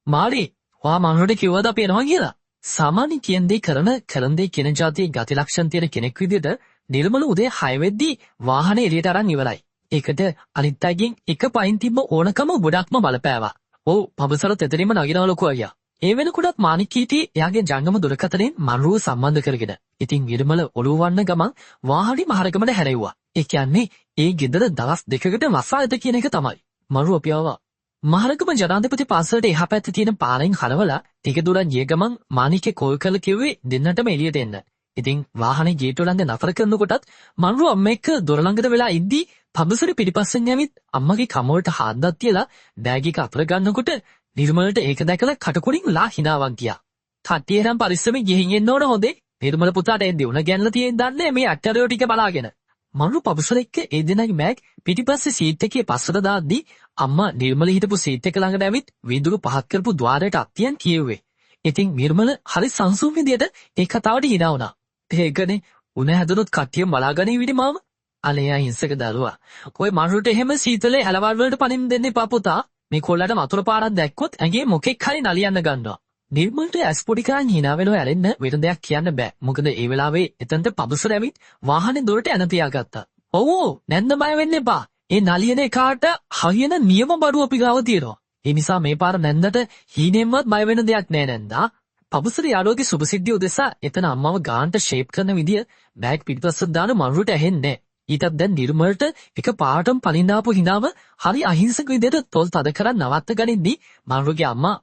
මාළි ඔයා මනුරට කිව්වද අපි එනවා කියලා? සාමාන්‍ය කියන දේ කරන දේ කියන જાතියේ ගති ලක්ෂණ තියෙන කෙනෙක් විදිහට නිර්මල උදේ 6 වෙද්දී වාහනේ එළියට අරන් ඉවරයි. ඒකට අනිත් අයගෙන් එක පයින් තිබ්බ ඕනකම ගොඩක්ම බලපෑවා. ඔව් පබසර තෙතරීම නගිනවා ලොකු අයියා. ඒ වෙනකොටත් මාණික් කීටි එයාගේ ජංගම දුරකථනයෙන් මනුරුව සම්බන්ධ කරගෙන. ඉතින් නිර්මල ඔළුව වන්න ගමන් වාහනේ මහරගමට හැරෙව්වා. ඒ කියන්නේ ඒ ගෙදර දවස් දෙකකට වසායත කියන එක තමයි. මනුරුව අපි ආවා. මහරගම ජනාධිපති පාසලට එහා පැත්තේ තියෙන පාරෙන් හරවලා ටික දුරක් ගිය ගමන් මාණික්ගේ කෝල් කරලා කිව්වේ දෙන්නටම එළියට එන්න. ඉතින් වාහනේ ගේට්ටුව ළඟ නතර කරනකොටත් මනුරුව අම්ම එක්ක දොර ළඟට වෙලා ඉද්දී පබසර පිටිපස්සෙන් ඇවිත් අම්මගේ කමවලට හාද්දක් තියලා බෑග් එක අතර ගන්නකොට නිර්මලට ඒක දැකලා කටකොඩින් ලා හිනාවක් ගියා. කට්ටිය නම් පරිස්සමෙන් ගිහින් එන්න ඕන හොඳේ. නිර්මල පුතාට එන්නේ උණ ගැනලා තියෙන දන්නේ මේ අට්ටරයෝ ටික බලාගෙන. මනුරු පබසර එක්ක ඒ දෙනාගේ බෑග් පිටිපස්සේ සීට් එකේ පස්සට දාද්දී අම්මා නිර්මල හිටපු සීට් එක ළඟට ඇවිත් වීදුරු පහත් කරපු ద్వාරයට අත්තියන් කියෙව්වේ. ඉතින් නිර්මල හරි සංසුන් විදියට ඒ කතාවට hina වුණා. ඒකනේ උණ හැදුනොත් කට්ටියම බලාගන්නේ විදි මාම. අනේ අහිංසක දරුවා. ඔය මනුරුට එහෙම සීතලේ ඇලවල් වලට පනින්න දෙන්න එපා පුතා. මේ කොල්ලට වතුර පාරක් දැක්කොත් ඇඟේ මොකෙක් හරි නලියන්න ගන්නවා. නිර්මලට ඇස් පොඩි කරන් hina වෙනවා ඇලෙන්න වෙන දෙයක් කියන්න බෑ. මොකද ඒ වෙලාවේ එතනට පබසර ඇවිත් වාහනේ දොරට ඇන තියාගත්තා. ඔව් නැන්ද බය වෙන්න එපා. ඒ නලියන එකාට හරියන නියම බඩුව අපි ගාව තියෙනවා. ඒ නිසා මේ පාර නැන්දට හීනෙන්වත් බය වෙන දෙයක් නෑ නැන්දා. පබසර යාළුවගේ සුබසිද්ධිය උදෙසා එතන අම්මව ගානට ෂේප් කරන විදිය බෑග් පිටිපස්සට දාන මනුරුට ඇහෙන්නේ නෑ. ඊටත් දැන් නිර්මලට එක පාටම පනින්න ආපු හිනාව හරි අහිංසක විදියට තොල් තද කරන් නවත්ත ගනිද්දි මනුරුගේ අම්මා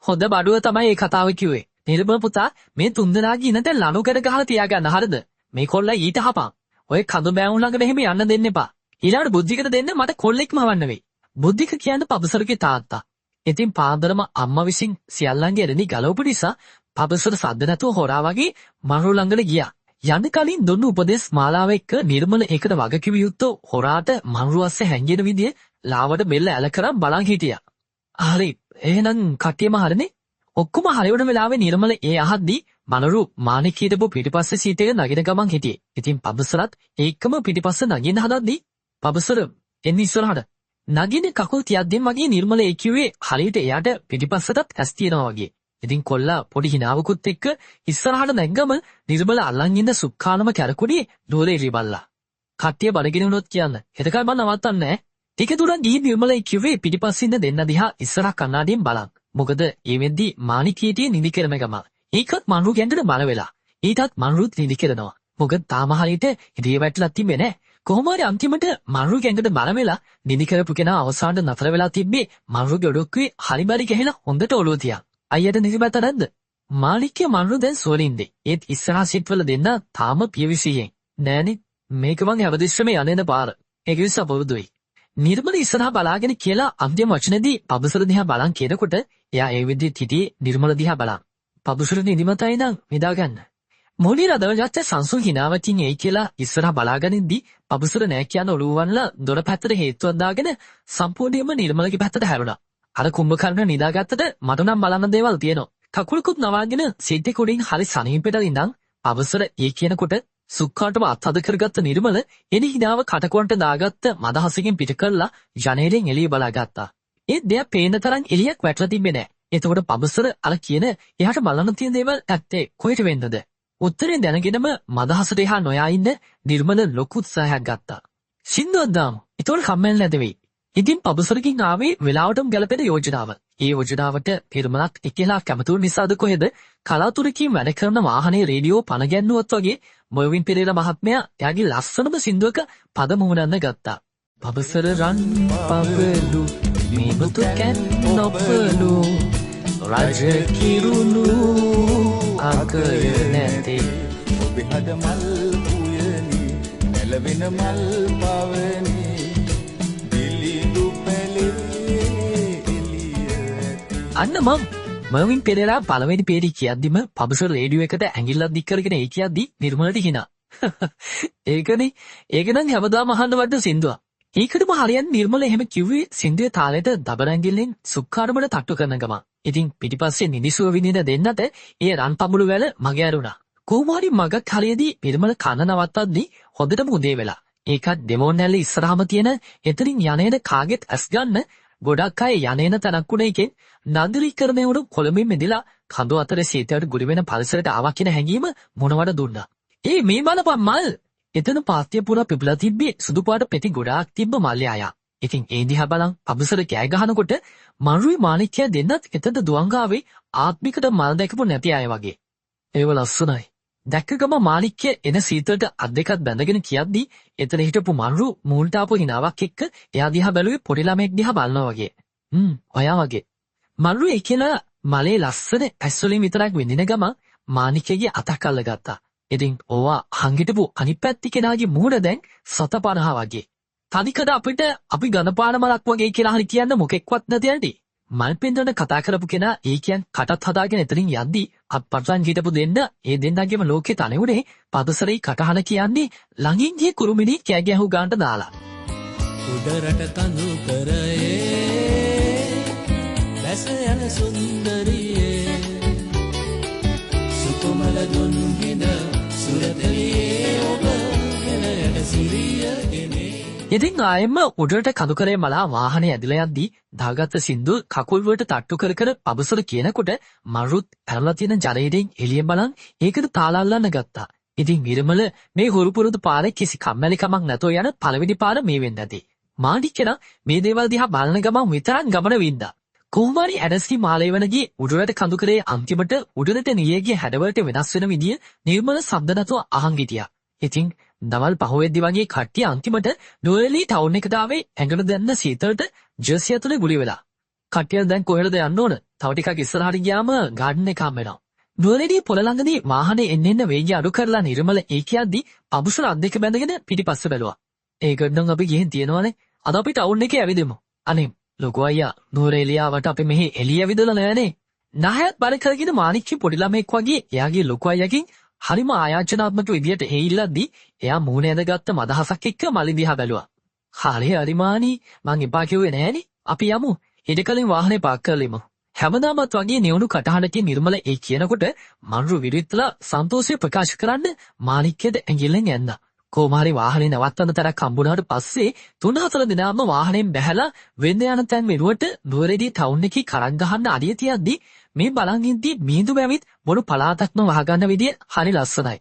හොඳ බඩුව තමයි ඒ කතාව කිව්වේ. නිර්මල පුතා මේ තුන්දෙනාගේ ඉනත ලණුකඩ ගහලා තියාගන්න හරිද? මේ කොල්ලා ඊට හපන්. ඔය කඳු බෑවුන් ළඟට එහෙම යන්න දෙන්න එපා. ඊළඟට බුද්ධිකට දෙන්න මට කොල්ලෙක්ම වන්න වෙයි. බුද්ධික කියන්නේ පබසරගේ තාත්තා. ඉතින් පාන්දරම අම්මා විසින් සියල්ලන්ගේ එරණි ගලවපු නිසා පබසර සද්ද නැතුව හොරා වගේ මනුරු ළඟට ගියා. යන්න කලින් දුන්නු උපදේශ මාලාව එක්ක නිර්මල ඒකට වග කිව යුත්තෝ හොරාට මනුරු අස්සේ හැංගෙන විදිය ලාවට බෙල්ල ඇල කරන් බලන් හිටියා. හරි එහෙනම් කට්ටියම හරිනේ. ඔක්කොම හරිවන වෙලාවේ නිර්මල ඒ අහද්දී මනුරු මාණික් හිටපු පිටිපස්සේ සීට් එක නගින ගමන් හිටියේ. ඉතින් පබසරත් ඒකම පිටිපස්ස නගින්න හදද්දී පබසර එන්නේ ඉස්සරහට. නගින කකුල් තියද්දීම වගේ නිර්මල ඒ කිව්වේ හරියට එයාට පිටිපස්සටත් ඇස් තියනවා වගේ. ඉතින් කොල්ලා පොඩි හිනාවකුත් එක්ක ඉස්සරහට නැග්ගම නිර්මල අල්ලන් ඉන්න සුක්කානම කැරකුඩියේ දෝලේ ඉරිබල්ලා. කට්ටිය බඩගිනි වුණොත් කියන්න. හෙටකල් මම නවත්තන්නේ නැහැ. ටික දුරක් ගිහින් නිර්මල කිව්වේ පිටිපස්සින් දෙන්න දිහා ඉස්සරහ කණ්ණාඩියෙන් බලන්. මොකද ඒ වෙද්දි මාණික් කීටියේ නිදි කරන ගම. ඒකත් මනුරු ගැන්ඩට බල වෙලා. ඊටත් මනුරුත් නිදි කරනවා. මොකද තාම හරියට ඉදිරිය වැටලා තිබ්බේ නැහැ. කොහොම හරි අන්තිමට මනුරු ගැන්ඩට බල වෙලා නිදි කරපු කෙනා අවසානට නතර වෙලා තිබ්බේ මනුරුගේ ඔඩොක්කුවේ හරි බරි ගහලා හොඳට ඔලුව තියා. අයියට නිදිමත නැද්ද? මාණික්ගේ මනුරු දැන් සෝලින්දේ. ඒත් ඉස්සරහා සිට්වල දෙන්න තාම පියවිසියෙන්. නෑනේ මේක මං හැවදිස්සමේ යන්නේන පාර. ඒක විශ්ව පොරුදුයි. නිර්මල ඉස්සරහා බලාගෙන කියලා අන්තිම වචනේදී පබසර දිහා බලන් කියනකොට එයා ඒ විදිහට හිටියේ නිර්මල දිහා බලන්. පබසර නිදිමතයි නම් නිදා ගන්න. මොණි රදවජත් සංසුන් හිනාවකින් එයි කියලා ඉස්සරහා බලාගෙනදී පබසර නෑ කියන ඔළුව වන්නලා දොර පැත්තට හේතුවක් දාගෙන සම්පූර්ණයෙන්ම නිර්මලගේ පැත්තට හැරුණා. අර කුම්භකර්ණ නිදාගත්තට මට නම් බලන්න දේවල් තියෙනවා. කකුලකුත් නවාගෙන සීට් එක උඩින් හරි සනීපෙට ඉඳන් පබසර ඒ කියනකොට සුක්කාටම අත්හද කරගත්ත නිර්මල එනි හිනාව කටකොන්ට දාගත්ත මදහසකින් පිට කරලා ජනේලෙන් එළිය බලාගත්තා. ඒත් දෙයක් පේන තරම් එළියක් වැටලා තිබ්බේ නෑ. එතකොට පබසර අර කියන එයාට බලන්න තියෙන දේවල් ඇත්තේ කොහෙට වෙන්නද? උත්තරේ දැනගෙනම මදහසට එහා නොයා ඉන්න නිර්මල ලොකු උත්සාහයක් ගත්තා. සින්දුවක් දාමු. ඒතකොට කම්මැලි නැද වෙයි. ඉතින් පබසරකින් ආවේ වෙලාවටම ගැලපෙන යෝජනාව. ඒ යෝජනාවට පිරමලක් එකලා කැමතුණු නිසාද කොහෙද කලාතුරකින් වැඩ කරන වාහනේ රේඩියෝ පන ගැන්නුවත් වගේ මොවින් පෙරේරා මහත්මයා එයාගේ ලස්සනම සින්දුවක පද මුහුණන්න ගත්තා. පබසර රන් පවලු මේබතු කැන් නොපලු රජ කිරුණු අකය නැතේ ඔබේ හද මල් උයනි නැලවෙන මල් පවනි අන්න මර්වින් පෙරේරා පළවෙනි පේරි කියද්දිම පබසර් රේඩියෝ එකට ඇඟිල්ලක් දික් කරගෙන ඒ කියද්දි නිර්මලට හිනා. ඒකනේ ඒක නම් හැමදාම අහන්න වඩ සින්දුවක්. ඒකටම හරියන්නේ නිර්මල එහෙම කිව්වේ සින්දුවේ තාලෙට දබර ඇඟිල්ලෙන් සුක්කාරමඩ තට්ටු කරන ගම. ඉතින් පිටිපස්සේ නිදිසුව විඳින දෙන්නට ඒ රන් පමුළු වැල මගේ ඇරුණා. කොහොම හරි මගක් හරියදී නිර්මල කන නවත්තද්දි හොඳටම උදේ වෙලා. ඒකත් ඩෙමෝන් නැල්ල ඉස්සරහම තියෙන එතනින් යන්නේද කාගෙත් ඇස් ගන්න ගොඩක් අය යන්නේන තනක් උනේ එකෙන් නන්දිරීකරණය වුණු කොළඹින් මෙදිලා කඳු අතර සීතයට ගුලි වෙන පරිසරයට ආවා කියන හැඟීම මොනවද දුන්නා. මේ බලපන් මල්. එතන පාත්‍ය පුරා පිපිලා තිබ්බේ සුදු පාට පෙති ගොඩාක් තිබ්බ මල්ලේ ආයා. ඉතින් ඒ දිහා බලන් පබසර කෑ ගහනකොට මනුයි මාණික්කය දෙන්නත් එතන දුවංගාවේ ආත්මිකට මල් දැකපු නැති අය වගේ. ඒව ලස්සනයි. දැක්ක ගම මාණික්කය එන සීතලට අත් දෙකත් බැඳගෙන කියද්දි එතන හිටපු මනුරු මූල්ට ආපු හිනාවක් එක්ක එයා දිහා බැලුවේ පොඩි ළමෙක් දිහා බලනවා වගේ. ඔයා වගේ. මනුරු ඒ කියලා මලේ ලස්සන ඇස්වලින් විතරක් විඳින ගම මාණික්කගේ අතක් අල්ලගත්තා. ඉතින් ඕවා හංගිටපු අනිත් පැත්ති කෙනාගේ මූණ දැන් 750 වගේ. තනිකඩ අපිට අපි ගණපාන මලක් වගේ කියලා හරි කියන්න මොකෙක්වත් නැති ඇති. මල් පෙන්දන කතා කරපු කෙනා ඒ කියන් කටත් හදාගෙන එතනින් යද්දි අප්පර්සන් හිටපු දෙන්න ඒ දෙන්නගේම ලෝකේ තනෙවුනේ පදසරේ කටහන කියන්නේ ළඟින් ගිය කුරුමිණි කෑ ගැහුව ගන්නට දාලා. උඩරට තනු කරයේ දැස යන සුන්දරියේ සුකුමල දුන්ගින සුරතලියේ ඔබ හෙළයට සිරියගෙන ඉතින් ආයෙම උඩරට කඳුකරේ මලා වාහනේ ඇදලා යද්දි දාගත්ත සින්දු කකුල් වලට තට්ටු කර කර පබසර කියනකොට මරුත් ඇරලා තියෙන ජනේලෙන් එළියෙන් බලන් ඒකට තාලල්ලන්න ගත්තා. ඉතින් විරමල මේ හුරු පුරුදු පාරේ කිසි කම්මැලිකමක් නැතෝ යන පළවෙනි පාර මේ වෙන්න ඇති. මාණික්කන මේ දේවල් දිහා බලන ගමන් විතරක් ගමන වින්දා. කොහොමරි ඇඩස්ටි මාලේවනගේ උඩරට කඳුකරේ අන්තිමට උඩරට නියේගේ හැඩවලට වෙනස් වෙන විදිය නිර්මල ශබ්ද නැතුව අහන් හිටියා. ඉතින් දවල් පහුවෙද්දි වගේ කට්ටිය අන්තිමට ඩෝලි ටවුන් එකට ආවේ ඇඟට දැන්න සීතලට ජර්සි ඇතුලේ ගුලි වෙලා. කට්ටිය දැන් කොහෙද යන්න ඕන? තව ටිකක් ඉස්සරහට ගියාම ගාඩන් එක හම්බෙනවා. ඩෝලි පොළ ළඟදී වාහනේ එන්න වේගය අඩු කරලා නිර්මල ඒ කියද්දි පබුසල අත් දෙක බැඳගෙන පිටිපස්ස බැලුවා. ඒකට නම් අපි ගිහින් තියනවානේ. අද අපි ටවුන් එකේ ඇවිදෙමු. අනේ ලොකු අයියා නූරේලියාවට අපි මෙහි එළිය ඇවිදලා නෑනේ. නායත් බල කරගෙන මාණික්කි පොඩි ළමෙක් වගේ එයාගේ ලොකු අයියාගෙන් හරිම ආයාචනාත්මක විදියට හේයිල්ලද්දි එයා මූණ ඇඳගත්ත මදහසක් එක්ක මලි දිහා බැලුවා. හරි මාණි මං එපා කිව්වේ නෑනේ. අපි යමු. ඊට කලින් වාහනේ පාක් කරලෙමු. හැමදාමත් වගේ නියුණු කටහඬකින් නිර්මල ඒ කියනකොට මන්රු විරිත්ලා සන්තෝෂය ප්‍රකාශ කරන්න මාණික්කද ඇඟිල්ලෙන් ඇන්නා. කොමාරි වාහනේ නවත්තන තරක් හම්බුණාට පස්සේ 3-4 දිනක්ම වාහනයෙන් බැහැලා වෙන්න යන තැන් වෙනුවට නුවරඑළිය ටවුන් එකේ කරන් ගහන්න අඩිය තියද්දි මේ බලන් ඉද්දි මීඳු බැවිත් මොන පලාතක්ම වහගන්න විදිය හරි ලස්සනයි.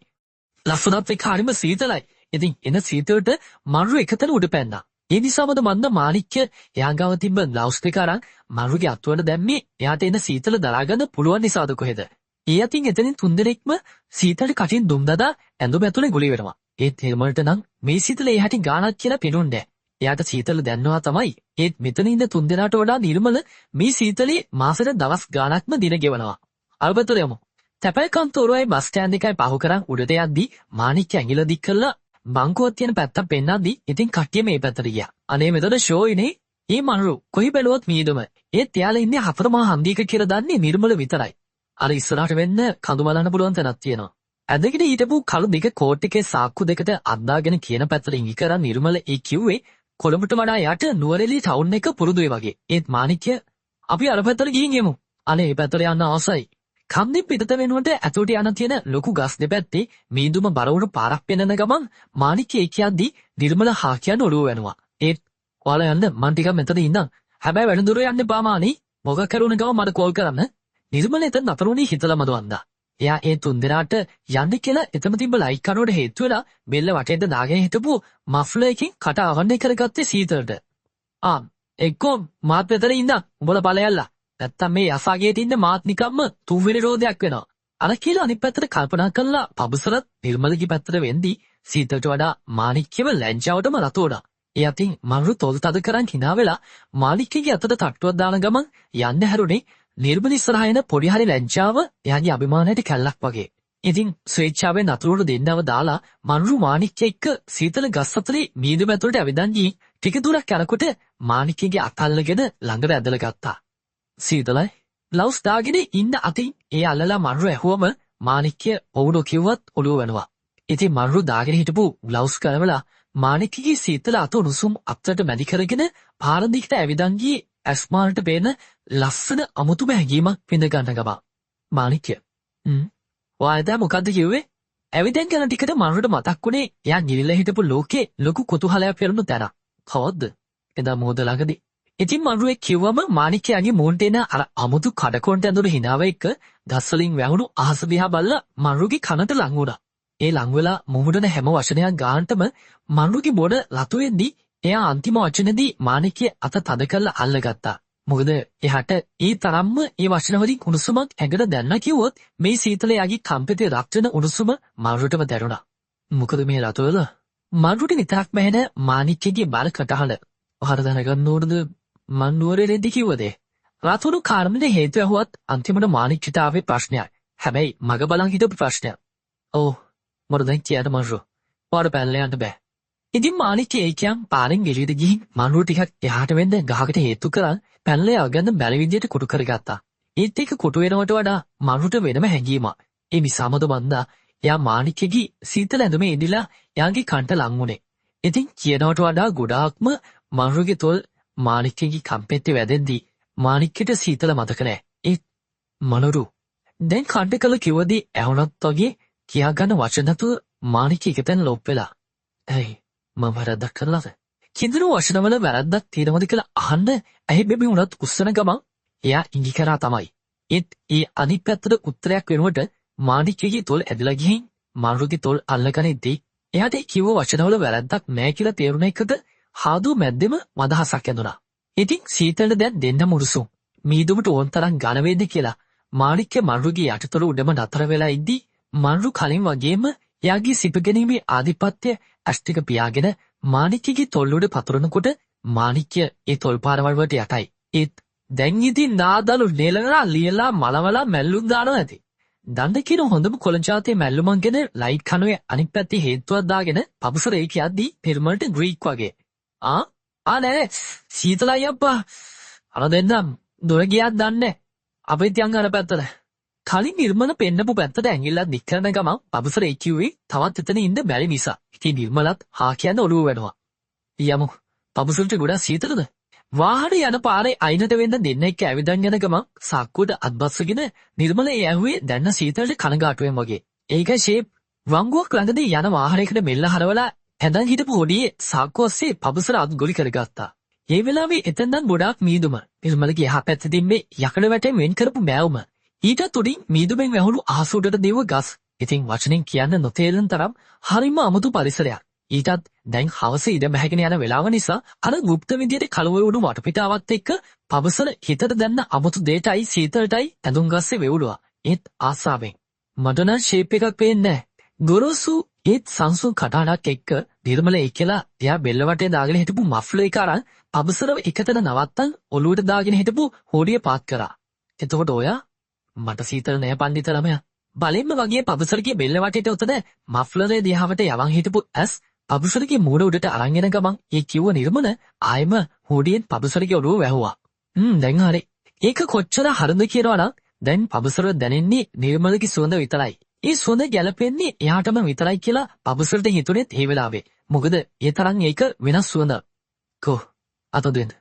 ලස්සනත් එක්ක හරිම සීතලයි. ඉතින් එන සීතලට මරු එකතන උඩ පැන්නා. ඒ නිසාමද මන්ද මාණික්ක එයා ගාව තිබ්බ ග්ලව්ස් දෙක අරන් මරුගේ අත්වල දැම්මේ එයාට එන සීතල දරා ගන්න පුළුවන් නිසාද කොහෙද. ඒ අතින් එතනින් 3 දෙනෙක්ම සීතල කටින් දුම් දදා ඇඳුම ඇතුලේ ගුලි වෙනවා. ඒත් හිමල්ට නම් මේ සීතල ඒ හැටි ගානක් කියලා පෙනුන්නේ. එයාට සීතල දැනනවා තමයි. ඒත් මෙතන ඉන්න 3 දෙනාට වඩා නිර්මල මේ සීතලේ මාසෙට දවස් ගාණක්ම දින ගෙවනවා. අල්බතර යමු. තැපැල් කන්තෝරුවයි බස් ස්ටෑන්ඩ් එකයි පහු කරන් උඩට යද්දි මාණික්ක ඇඟිල්ල දික් කරලා බංකුවක් තියෙන පැත්තක් පෙන්නද්දි ඉතින් කට්ටිය මේ පැත්තට ගියා. අනේ මෙතන ෂෝ ඉනේ. මේ මනරු කොහි බැලුවත් මීදුම. ඒත් එයාලා ඉන්නේ හතරමහා හන්දියක කියලා දන්නේ නිර්මල විතරයි. අර ඉස්සරහට වෙන්න කඳු බලන්න පුළුවන් තැනක් තියෙනවා. ඇදගෙන හිටපු කළු දෙක කෝට් එකේ සාක්කු දෙකට අද්දාගෙන කියන පැත්තට ඉඟි කරන් නිර්මල ඒ කිව්වේ කොළඹට වඩා යට නුවරඑළිය ටවුන් එක පුරුදුයි වගේ. ඒත් මාණික්‍ය අපි අර පැත්තට ගිහින් යමු. අනේ මේ පැත්තට යන්න ආසයි. කන්දේ පිටත වෙනුවට ඇතුළට යන තියෙන ලොකු ගස් දෙපැත්තේ මීදුම බරවුණු පාරක් පෙනෙන ගමන් මාණික්‍ය ඒ කියද්දි නිර්මල හා කියන ඔළුව වෙනවා. ඒත් ඔයාලා යන්න මං ටිකක් මෙතන ඉන්නම්. හැබැයි වැඩ දුර යන්න එපා මාණි. මොකක් කරුණ ගම මට කෝල් කරන්න. නිර්මල එතන නතරුණී හිතලා මදවන්දා. එයා ඒ 3 දෙනාට යන්න කියලා එතම තිබ්බ ලයිට් කනුවට හේතු වෙලා බෙල්ල වටේට දාගෙන හිටපු මෆ්ලර් එකකින් කට අවන්නේ කරගත්තේ සීතලට. එක්කෝ මාත් මෙතන ඉන්න. උඹලා ඵලයල්ලා. නැත්තම් මේ යසාගේට ඉන්න මාත් නිකම්ම තුන්වෙනි රෝදයක් වෙනවා. අර කියලා අනිත් පැත්තට කල්පනා කළා පබුසරත් නිර්මලගේ පැත්තට වෙන්දි සීතලට වඩා මාණික්‍යව ලැජ්ජාවටම රතු වුණා. ඒ අතින් මරු තොල් තද කරන් hina වෙලා මාණික්‍යගේ අතට තට්ටුවක් දාන ගමන් යන්න හැරුණේ නිර්මල ඉස්සරහා එන පොඩි හරි ලැජ්ජාව එයාගේ අභිමානයට කැල්ලක් වගේ. ඉතින් ස්වේච්ඡාවෙන් අතුරුට දෙන්නව දාලා මන්රු මාණික්‍ය එක්ක සීතල ගස් අතරේ මීදුම ඇතුළට ඇවිදන් ගිහින් ටික දුරක් යනකොට මාණික්‍යගේ අත අල්ලගෙන ළඟට ඇදලා ගත්තා. සීතලයි. ග්ලව්ස් දාගෙන ඉන්න අතින් ඒ අල්ලලා මන්රු ඇහුවම මාණික්‍ය ඔවුනෝ කිව්වත් ඔළුව වෙනවා. ඉතින් මන්රු දාගෙන හිටපු ග්ලව්ස් කරවලා මාණික්‍යගේ සීතල අත උණුසුම් අත්තට මැදි කරගෙන පාර දිගට ඇවිදන් ගියේ ඇස්මානට පේන ලස්සන අමුතුම හැඟීමක් විඳ ගන්න ගම. මාණික්‍ය. ඔයා මොකද්ද කිව්වේ? ඇවිදෙන් යන ටිකට මනුරට මතක් වුණේ එයා ගිලිලා හිටපු ලෝකේ ලොකු කුතුහලයක් පෙරුණු තැන. කවද්ද? එදා මොහොත ළඟදී. ඉතින් මනුවේ කිව්වම මාණික්කයාගේ මූණට එන අර අමුතු කඩකොන්ට ඇඳුණු හිනාව එක්ක ගස්වලින් වැහුණු අහස දිහා බලලා මනුගේ කනට ලං වුණා. ඒ ලං වෙලා මුහුණන හැම වචනයක් ගානටම මනුගේ බොඩ ලතු වෙද්දී එයා අන්තිම වචනේදී මාණික්කේ අත තද කරලා අල්ලගත්තා. මොකද එහාට ඒ තරම්ම ඒ වචන වලින් උණුසුමක් ඇඟට දැන්න කිව්වොත් මේ සීතල යගේ කම්පිතේ රක්තන උණුසුම මනුටම දැනුණා. මොකද මේ රතවල මනුට නිතරක් බැහැන මාණික්කගේ බල කටහඬ. ඔහර දැනගන්න ඕනද මන් නුවරේ රෙද්දි කිව්වදේ. රතුණු කාර්මණය හේතු ඇහුවත් අන්තිමට මාණික්කට ආවේ ප්‍රශ්නයක්. හැබැයි මග බලන් හිටපු ප්‍රශ්නයක්. ඔව් මට දැන් කියන්න මන්රෝ. පාර පැනලා යන්න බෑ. ඉතින් මාණික්කේ ඒකයන් පාරෙන් ගෙලියට ගිහින් මනුව ටිකක් එහාට වෙන්න ගහකට හේතු කරන් පැනලා යගන්න බැරි විදියට කොටු කරගත්තා. ඒත් ඒක කොටු වෙනවට වඩා මනුට වෙනම හැඟීමක්. ඒ නිසාමද බන්දා එයා මාණික්කේගේ සීතල ඇඳුමේ ඉඳිලා එයාගේ කන්ට ලං වුණේ. ඉතින් කියනවට වඩා ගොඩාක්ම මනුගේ තොල් මාණික්කේගේ කම්පෙත්තේ වැදෙද්දී මාණික්කේට සීතල මතක නෑ. ඒත් මනුරු දැන් කන්ට කළ කිව්වදී ඇහුණත් වගේ කියා ගන්න වචන නැතුව මාණික්කේ එකතැන ලොප් වෙලා. ඇයි මම වැරද්දක් කරලාද? කිඳුණු වචනවල වැරද්දක් තියෙනවද කියලා අහන්න ඇහි බෙබි උනත් උස්සන ගමන් එයා ඉඟි කරා තමයි. ඒත් ඒ අනිත් පැත්තට උත්තරයක් වෙනුවට මාණික්කේගේ තොල් ඇදලා ගිහින් මනුගේ තොල් අල්ලගනිද්දී එයාට කිව්ව වචනවල වැරද්දක් නෑ කියලා තේරුණ එකද හාදු මැද්දෙම මදහසක් ඇඳුණා. ඉතින් සීතලට දැන් දෙන්නම උරුසුම්. මීදුමට ඕන් තරම් ඝන වේද කියලා මාණික්කේ මනුගේ යටිතොල උඩම නතර වෙලා ඉද්දී මනු කලින් වගේම එයාගේ සිපගැනීමේ ආධිපත්‍ය ඇස්ටික පියාගෙන මාණික්කගේ තොල්ලුඩ පතුරනකොට මාණික්කය ඒ තොල් පාරවල් වලට යටයි. ඒත් දැන් ඉතින් නාදලු නෙලනලා ලියලා මලවලා මැල්ලුම් දානවා ඇති. දණ්ඩ කියන හොඳම කොළජාතේ මැල්ලුමන් ගෙන ලයිට් කනුවේ අනිත් පැත්තේ හේතුවක් දාගෙන පබුසරේ කියද්දී පෙරමල්ට ග්‍රීක් වගේ. නෑ සීතලයි අප්පා. අර දෙන්නම් දොර ගියාත් දන්නේ. අපිත් යන් අර පැත්තට. කලින් නිර්මල පෙන්නපු පැත්තට ඇඟිල්ලක් දික් කරන ගමන් පබුසරේ කිව්වේ තවත් එතන ඉන්න බැරි නිසා. ඉතින් නිර්මලත් හා කියන ඔළුව වැඩුවා. යමු. පබුසරට ගොඩක් සීතලද? වාහනේ යන පාරේ අයිනට වෙන්න දෙන්න එක්ක ඇවිදන් යන ගමන් සාක්කුවට අත්බස්සගෙන නිර්මල ඒ ඇහුවේ දැන්න සීතලට කනගාටුවෙන් වගේ. ඒක ෂේප් වංගුවක් ළඟදී යන වාහනයකට මෙල්ල හරවලා හැඳන් හිටපු හොඩියේ සාක්කුව ඔස්සේ පබුසර අත් ගොලි කරගත්තා. ඒ වෙලාවේ එතෙන්දන් ගොඩාක් මීදුම. නිර්මලගේ එහා පැත්තේ තිබ්බේ යකඩ වැටෙන් වෙන් කරපු මෑවුම. ඊට උඩින් මීදුමෙන් වැහුණු අහස උඩට දෙව ගස්. ඉතින් වචනෙන් කියන්න නොතේරෙන තරම් හරිම අමුතු පරිසරයක්. ඊටත් දැන් හවස ඉඳ බැහැගෙන යන වෙලාව නිසා අර গুপ্ত විදියට කලවය වුණු වටපිටාවත් එක්ක පබසල හිතට දැන්න අමුතු දෙයටයි සීතලටයි ඇඳුම් ගස්සේ වෙවුලුවා. ඒත් ආසාවෙන්. මට නම් ෂේප් එකක් පේන්නේ නැහැ. ගොරෝසු ඒත් සංසුන් කටහඬක් එක්ක නිර්මල එක්කලා එයා බෙල්ල වටේ දාගෙන හිටපු මෆ්ලර් එක අරන් පබසලව එකතන නවත්තන් ඔලුවට දාගෙන හිටපු හොඩිය පාත් කරා. එතකොට ඔයා මට සීතල නෑ පණ්ඩිත ළමයා. බලෙන්ම වගේ පබසලගේ බෙල්ල වටේට උතන මෆ්ලරේ දිහාවට යවන් හිටපු ඇස් පබුසරගේ මූණ උඩට අරන් එන ගමන් ඒ කිව්ව නිර්මල ආයෙම හොඩියෙන් පබුසරගේ ඔළුව වැහුවා. දැන් හරි. ඒක කොච්චර හරිද කියනවා නම් දැන් පබුසර දැනෙන්නේ නිර්මලගේ සුවඳ විතරයි. ඒ සුවඳ ගැලපෙන්නේ එයාටම විතරයි කියලා පබුසරට හිතුනේත් ඒ වෙලාවේ. මොකද ඒ තරම් ඒක වෙනස් සුවඳක්. අත දෙන්න.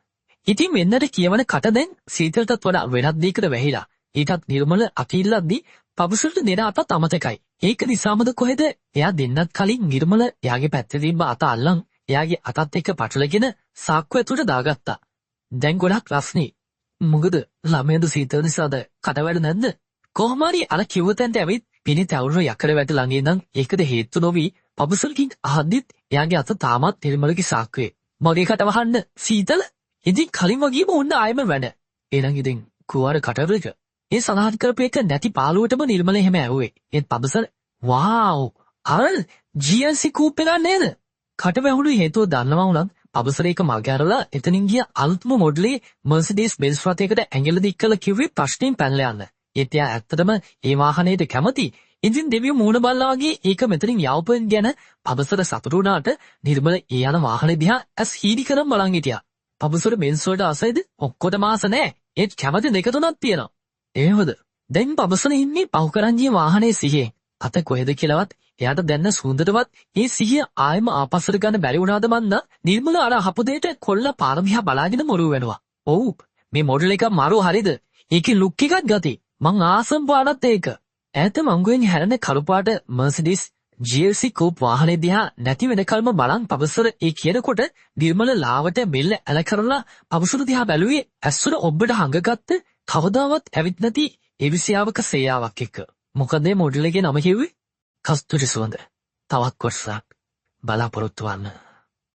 ඉතින් මෙන්නට කියවන කට දැන් සීතලටත් වඩා වෙනත් දෙයකට වැහිලා. ඊටත් නිර්මල අකිල්ලද්දී පබුසරට දෙන අතත් අමතකයි. ඒක නිසාමද කොහෙද එයා දෙන්නත් කලින් නිර්මල එයාගේ පැත්තේ තිබ්බ අත අල්ලන් එයාගේ අතත් එක්ක පටලගෙන සාක්කුව ඇතුලට දාගත්තා. දැන් ගොඩක් රස්නේ. මොකද ළමයද සීතල නිසාද කටවැඩ නැද්ද? කොහොම හරි අර කිව්ව තැනට ඇවිත් පිණි තවුරු යකඩ වැට ළඟ ඉඳන් ඒකද හේතු නොවි පබුසරකින් අහද්දිත් එයාගේ අත තාමත් නිර්මලගේ සාක්කුවේ. මගේ කට වහන්න සීතල? ඉතින් කලින් වගේම ඕන්න ආයෙම වැඩ. එහෙනම් ඉතින් කුවාර කටවරක ඒ සලහන් කරපු එක නැති පාළුවටම නිර්මල එහෙම ඇහුවේ. ඒත් පබසල වාව් අර GLC කූප් එක නේද? කට වැහුණු හේතුව දන්නවා වුණත් පබසල එක මගේ අරලා එතනින් ගිය අලුත්ම මොඩලේ Mercedes Benz රථයකට ඇඟිල්ල දික් කළ කිව්වේ ප්‍රශ්නෙන් පැනලා යන්න. ඒත් එයා ඇත්තටම ඒ වාහනේට කැමති. ඉතින් දෙවියෝ මූණ බල්ලා වගේ ඒක මෙතනින් යවපෙන් ගැන පබසල සතුටු වුණාට නිර්මල ඒ යන වාහනේ දිහා ඇස් හීඩි කරන් බලන් හිටියා. පබසල Benz වලට ආසයිද? ඔක්කොටම ආස නැහැ. ඒත් කැමති දෙක තුනක් තියෙනවා. එහෙමද? දැන් පබසල ඉන්නේ පහුකරංජියේ වාහනේ සිහියෙන්. අත කොහෙද කියලාවත් එයාට දැන්න සුන්දරවත් ඒ සිහිය ආයෙම ආපස්සට ගන්න බැරි වුණාද මන්ද? නිර්මල අර හපුදේට කොල්ල පාර දිහා බලාගෙන මොරුව වෙනවා. ඔව් මේ මොඩල් එක මාරු හරිද? ඒකේ ලුක් එකක් ගති. මං ආසම් පාඩත් ඒක. ඈත මංගුවෙන් හැරෙන කළු පාට Mercedes GLC කූප් වාහනේ දිහා නැති වෙනකල්ම බලන් පවසර ඒ කියනකොට නිර්මල ලාවට බෙල්ල ඇල කරලා පවසර දිහා බැලුවේ ඇස්සුර ඔබට හංගගත්ත කවදාවත් ඇවිත් නැති එවිසියාවක සේයාවක් එක්ක. මොකද මේ මොඩල් එකේ නම කිව්වේ? කස්තුරි සුවඳ. තවත් කොටසක් බලාපොරොත්තු වන්න.